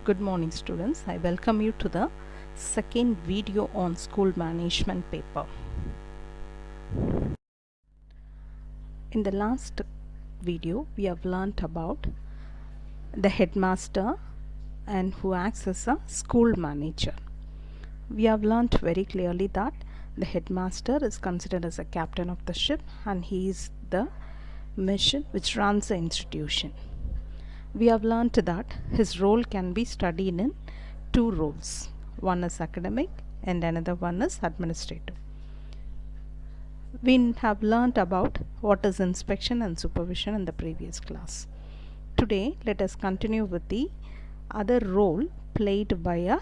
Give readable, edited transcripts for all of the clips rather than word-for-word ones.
Good morning students. I welcome you to the second video on school management paper. In the last video we have learnt about the headmaster and who acts as a school manager. We have learnt very clearly that the headmaster is considered as a captain of the ship and he is the mission which runs the institution. We have learnt that his role can be studied in two roles. One is academic and another one is administrative. We have learnt about what is inspection and supervision in the previous class. Today let us continue with the other role played by a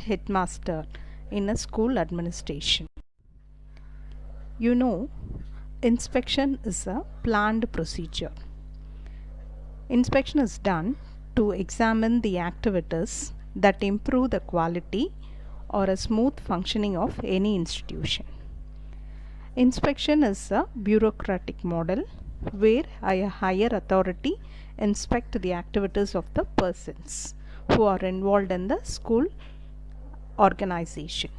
headmaster in a school administration. You know, inspection is a planned procedure. Inspection is done to examine the activities that improve the quality or a smooth functioning of any institution. Inspection is a bureaucratic model where a higher authority inspects the activities of the persons who are involved in the school organization.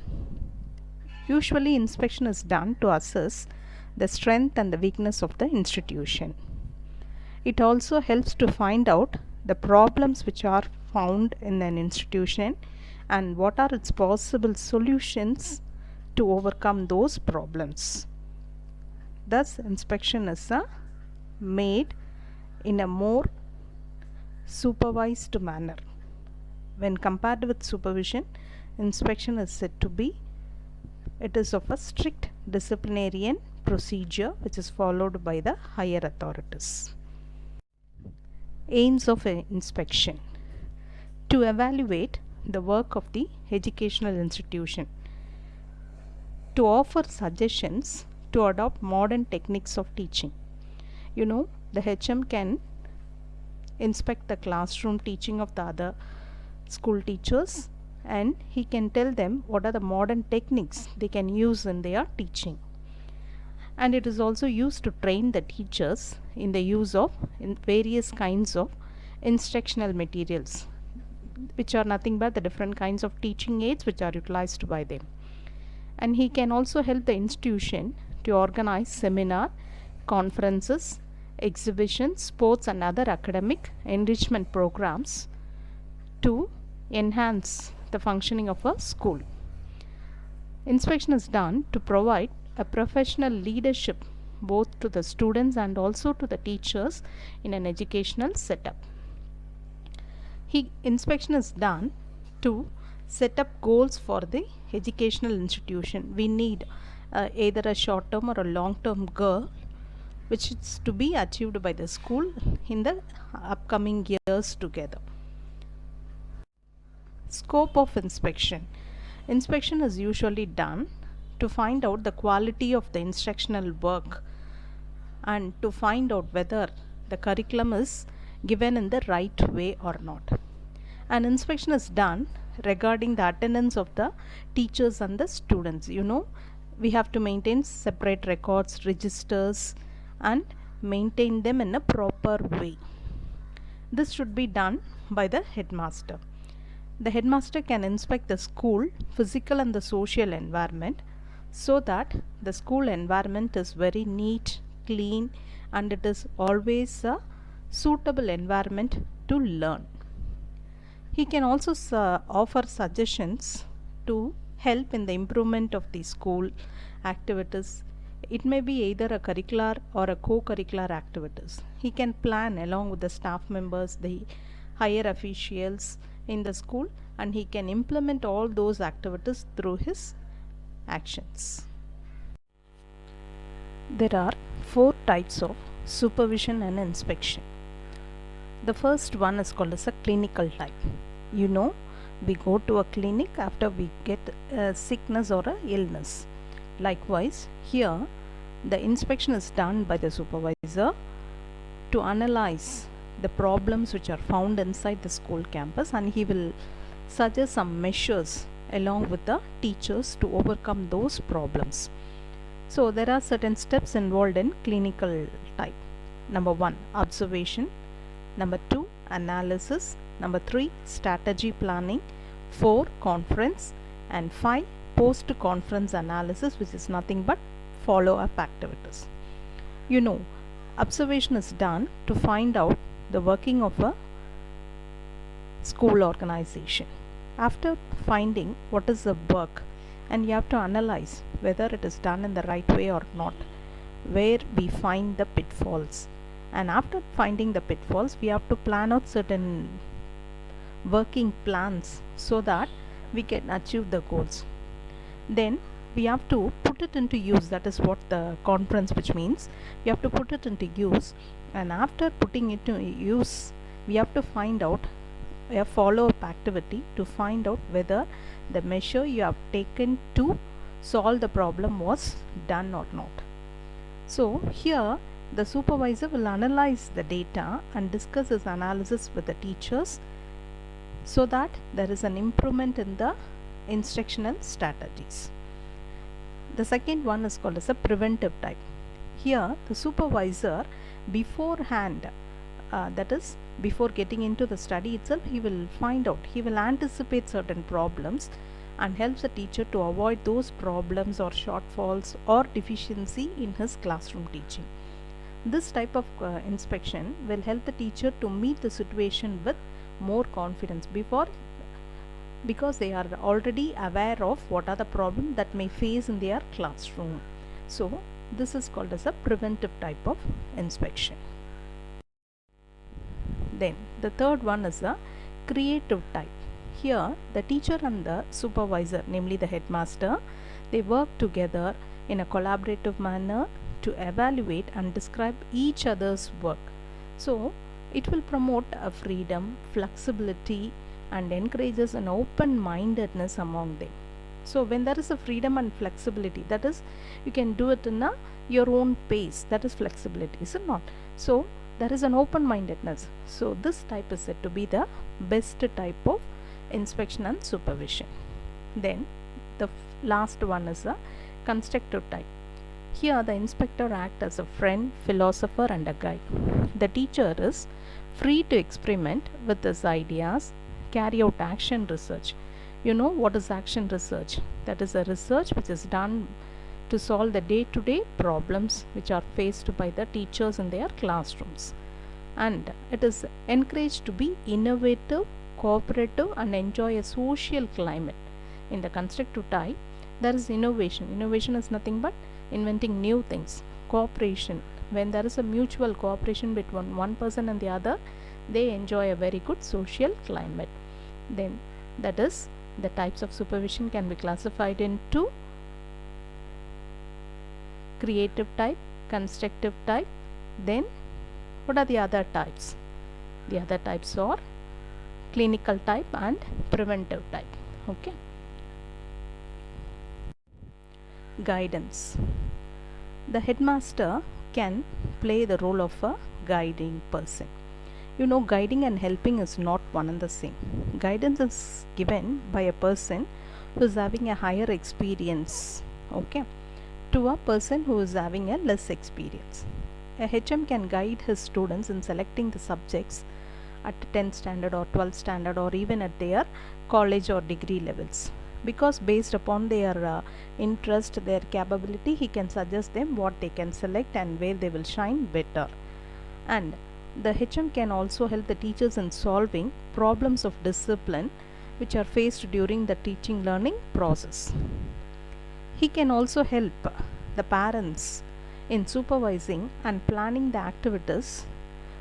Usually inspection is done to assess the strength and the weakness of the institution. It also helps to find out the problems which are found in an institution and what are its possible solutions to overcome those problems. Thus, inspection is made in a more supervised manner. When compared with supervision, inspection is said to be it is of a strict disciplinarian procedure which is followed by the higher authorities. Aims of inspection: to evaluate the work of the educational institution, to offer suggestions to adopt modern techniques of teaching. You know, the HM can inspect the classroom teaching of the other school teachers and he can tell them what are the modern techniques they can use in their teaching. And it is also used to train the teachers in the use of various kinds of instructional materials, which are nothing but the different kinds of teaching aids which are utilized by them. And he can also help the institution to organize seminar, conferences, exhibitions, sports and other academic enrichment programs to enhance the functioning of a school. Inspection is done to provide a professional leadership both to the students and also to the teachers in an educational setup. Inspection is done to set up goals for the educational institution. We need either a short term or a long term goal which is to be achieved by the school in the upcoming years together. Scope of inspection. Inspection is usually done to find out the quality of the instructional work and to find out whether the curriculum is given in the right way or not. An inspection is done regarding the attendance of the teachers and the students. You know, we have to maintain separate records, registers and maintain them in a proper way. This should be done by the headmaster. The headmaster can inspect the school physical and the social environment so that the school environment is very neat, clean and it is always a suitable environment to learn. He can also offer suggestions to help in the improvement of the school activities. It may be either a curricular or a co-curricular activities. He can plan along with the staff members, the higher officials in the school, and he can implement all those activities through his actions. There are 4 types of supervision and inspection. The first one is called as a clinical type. You know, we go to a clinic after we get a sickness or a illness. Likewise, here the inspection is done by the supervisor to analyze the problems which are found inside the school campus and he will suggest some measures along with the teachers to overcome those problems. So there are certain steps involved in clinical type. Number 1, observation. Number 2, analysis. Number 3, strategy planning. 4, conference. And 5, post-conference analysis, which is nothing but follow-up activities. You know, observation is done to find out the working of a school organization. After finding what is the work, and you have to analyze whether it is done in the right way or not, where we find the pitfalls. And after finding the pitfalls, we have to plan out certain working plans so that we can achieve the goals. Then we have to put it into use. That is what the conference, which means we have to put it into use. And after putting it into use, we have to find out a follow-up activity to find out whether the measure you have taken to solve the problem was done or not. So here the supervisor will analyze the data and discuss his analysis with the teachers so that there is an improvement in the instructional strategies. The second one is called as a preventive type. Here the supervisor beforehand, that is before getting into the study itself, he will anticipate certain problems and helps the teacher to avoid those problems or shortfalls or deficiency in his classroom teaching. This type of inspection will help the teacher to meet the situation with more confidence because they are already aware of what are the problems that may face in their classroom. So this is called as a preventive type of inspection. Then the third one is a creative type. Here the teacher and the supervisor, namely the headmaster, they work together in a collaborative manner to evaluate and describe each other's work. So it will promote a freedom, flexibility, and encourages an open-mindedness among them. So when there is a freedom and flexibility, that is, you can do it in your own pace, that is flexibility, is it not? So there is an open-mindedness. So this type is said to be the best type of inspection and supervision. Then the last one is a constructive type. Here the inspector acts as a friend, philosopher, and a guide. The teacher is free to experiment with his ideas, carry out action research. You know what is action research? That is a research which is done to solve the day-to-day problems which are faced by the teachers in their classrooms. And it is encouraged to be innovative, cooperative, and enjoy a social climate. In the constructive type, there is innovation. Innovation is nothing but inventing new things. Cooperation. When there is a mutual cooperation between one person and the other, they enjoy a very good social climate. Then that is, the types of supervision can be classified into creative type, constructive type. Then what are the other types? The other types are clinical type and preventive type. Okay. Guidance. The headmaster can play the role of a guiding person. You know, guiding and helping is not one and the same. Guidance is given by a person who is having a higher experience, okay, to a person who is having a less experience. A HM can guide his students in selecting the subjects at 10th standard or 12th standard or even at their college or degree levels, because based upon their interest, their capability, he can suggest them what they can select and where they will shine better. And the HM can also help the teachers in solving problems of discipline which are faced during the teaching learning process. He can also help the parents in supervising and planning the activities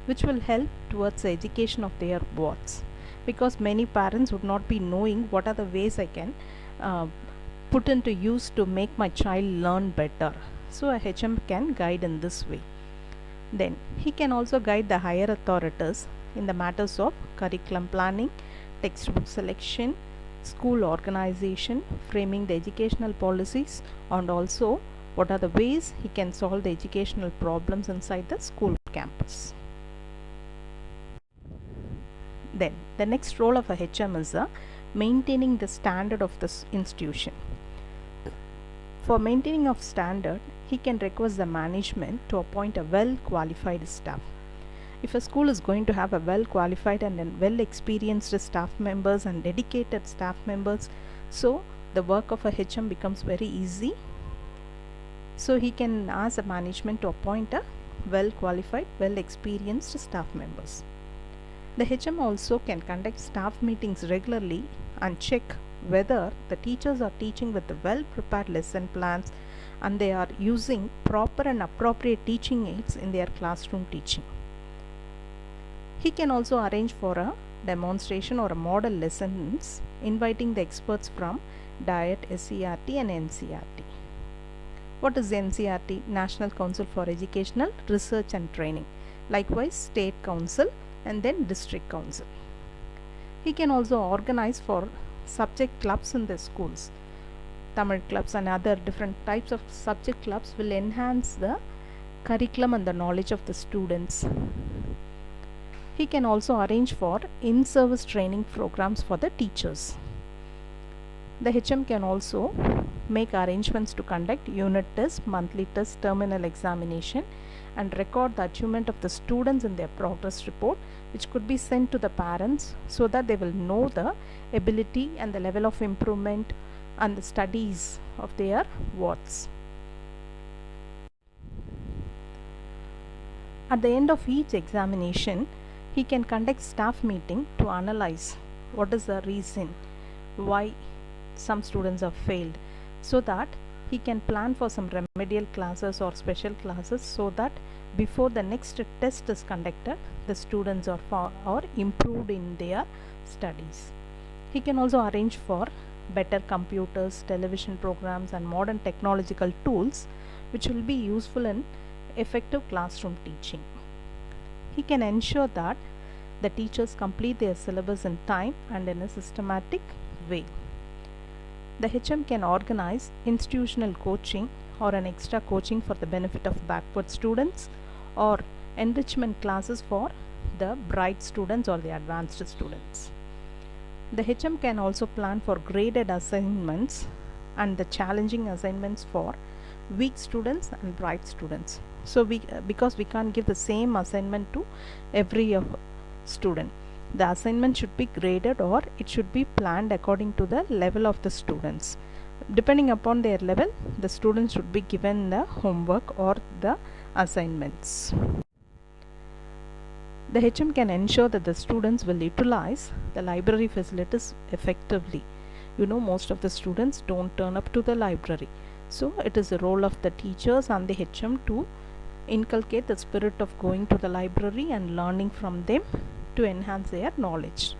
which will help towards the education of their wards, because many parents would not be knowing what are the ways I can put into use to make my child learn better. So a HM can guide in this way. Then he can also guide the higher authorities in the matters of curriculum planning, textbook selection, school organization, framing the educational policies, and also what are the ways he can solve the educational problems inside the school campus. Then the next role of a HM is maintaining the standard of this institution. For maintaining of standard, he can request the management to appoint a well qualified staff. If a school is going to have a well qualified and well experienced staff members and dedicated staff members, so the work of a HM becomes very easy. So he can ask the management to appoint a well qualified, well experienced staff members. The HM also can conduct staff meetings regularly and check whether the teachers are teaching with the well prepared lesson plans and they are using proper and appropriate teaching aids in their classroom teaching. He can also arrange for a demonstration or a model lessons, inviting the experts from DIET, SCRT and NCRT. What is NCRT? National Council for Educational Research and Training. Likewise, State Council and then District Council. He can also organize for subject clubs in the schools. Tamil clubs and other different types of subject clubs will enhance the curriculum and the knowledge of the students. He can also arrange for in-service training programs for the teachers. The HM can also make arrangements to conduct unit tests, monthly tests, terminal examination and record the achievement of the students in their progress report, which could be sent to the parents so that they will know the ability and the level of improvement and the studies of their wards. At the end of each examination, he can conduct staff meeting to analyze what is the reason why some students have failed, so that he can plan for some remedial classes or special classes so that before the next test is conducted, the students are improved in their studies. He can also arrange for better computers, television programs and modern technological tools which will be useful in effective classroom teaching. He can ensure that the teachers complete their syllabus in time and in a systematic way. The HM can organize institutional coaching or an extra coaching for the benefit of backward students or enrichment classes for the bright students or the advanced students. The HM can also plan for graded assignments and the challenging assignments for weak students and bright students. So because we can't give the same assignment to every student, the assignment should be graded or it should be planned according to the level of the students. Depending upon their level, the students should be given the homework or the assignments. The HM can ensure that the students will utilize the library facilities effectively. Most of the students don't turn up to the library. So it is the role of the teachers and the HM to inculcate the spirit of going to the library and learning from them to enhance their knowledge.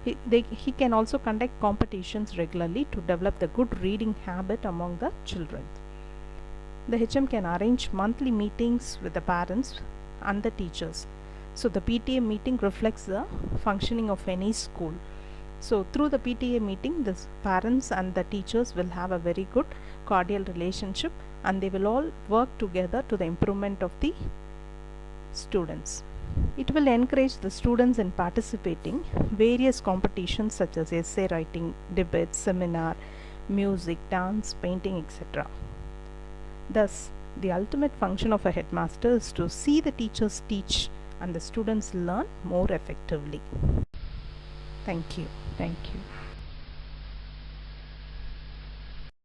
He can also conduct competitions regularly to develop the good reading habit among the children. The HM can arrange monthly meetings with the parents and the teachers. So the PTA meeting reflects the functioning of any school. So through the PTA meeting, the parents and the teachers will have a very good cordial relationship and they will all work together to the improvement of the students. It will encourage the students in participating various competitions such as essay writing, debate, seminar, music, dance, painting, etc. Thus, the ultimate function of a headmaster is to see the teachers teach and the students learn more effectively. Thank you. Thank you.